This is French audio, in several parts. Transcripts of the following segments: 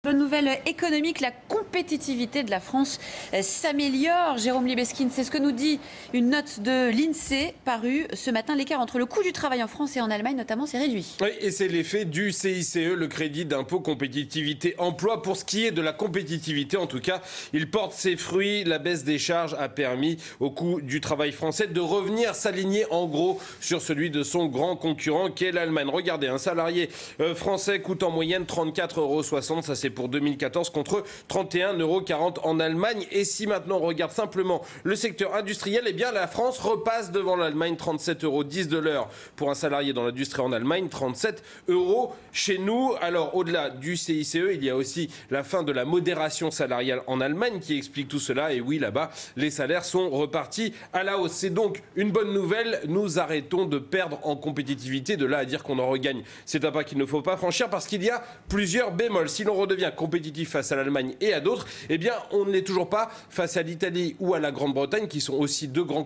Bonne nouvelle économique, la compétitivité de la France s'améliore. Jérôme Libeskine, c'est ce que nous dit une note de l'INSEE parue ce matin. L'écart entre le coût du travail en France et en Allemagne notamment s'est réduit. Oui, et c'est l'effet du CICE, le crédit d'impôt compétitivité emploi. Pour ce qui est de la compétitivité, en tout cas, il porte ses fruits. La baisse des charges a permis au coût du travail français de revenir s'aligner en gros sur celui de son grand concurrent qu'est l'Allemagne. Regardez, un salarié français coûte en moyenne 34,60 €. Ça c'est pour 2014 contre 31,40 € en Allemagne. Et si maintenant on regarde simplement le secteur industriel, eh bien la France repasse devant l'Allemagne, 37,10 € de l'heure pour un salarié dans l'industrie en Allemagne, 37 € chez nous. Alors au-delà du CICE, il y a aussi la fin de la modération salariale en Allemagne qui explique tout cela. Et oui, là-bas, les salaires sont repartis à la hausse. C'est donc une bonne nouvelle. Nous arrêtons de perdre en compétitivité. De là à dire qu'on en regagne, c'est un pas qu'il ne faut pas franchir parce qu'il y a plusieurs bémols. Si l'on redevient compétitif face à l'Allemagne et à d'autres, eh bien on ne l'est toujours pas face à l'Italie ou à la Grande-Bretagne qui sont aussi deux grands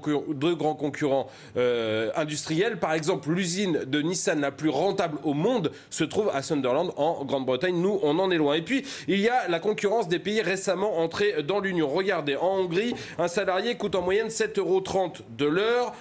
concurrents industriels. Par exemple, l'usine de Nissan la plus rentable au monde se trouve à Sunderland en Grande-Bretagne. Nous, on en est loin. Et puis, il y a la concurrence des pays récemment entrés dans l'Union. Regardez, en Hongrie, un salarié coûte en moyenne 7,30 € de l'heure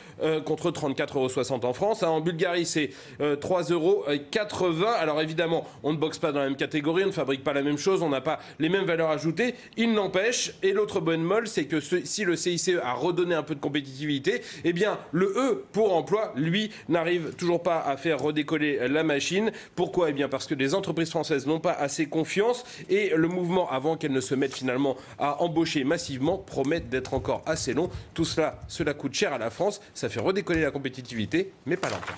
contre 34,60 € en France. En Bulgarie, c'est 3,80 €. Alors évidemment, on ne boxe pas dans la même catégorie, on ne fabrique pas la même chose, on n'a pas les mêmes valeurs ajoutées. Il n'empêche, et l'autre bonne molle, c'est que si le CICE a redonné un peu de compétitivité, eh bien le E pour emploi, lui, n'arrive toujours pas à faire redécoller la machine. Pourquoi ? Eh bien parce que les entreprises françaises n'ont pas assez confiance et le mouvement, avant qu'elles ne se mettent finalement à embaucher massivement, promet d'être encore assez long. Tout cela, cela coûte cher à la France, ça fait redécoller la compétitivité, mais pas l'emploi.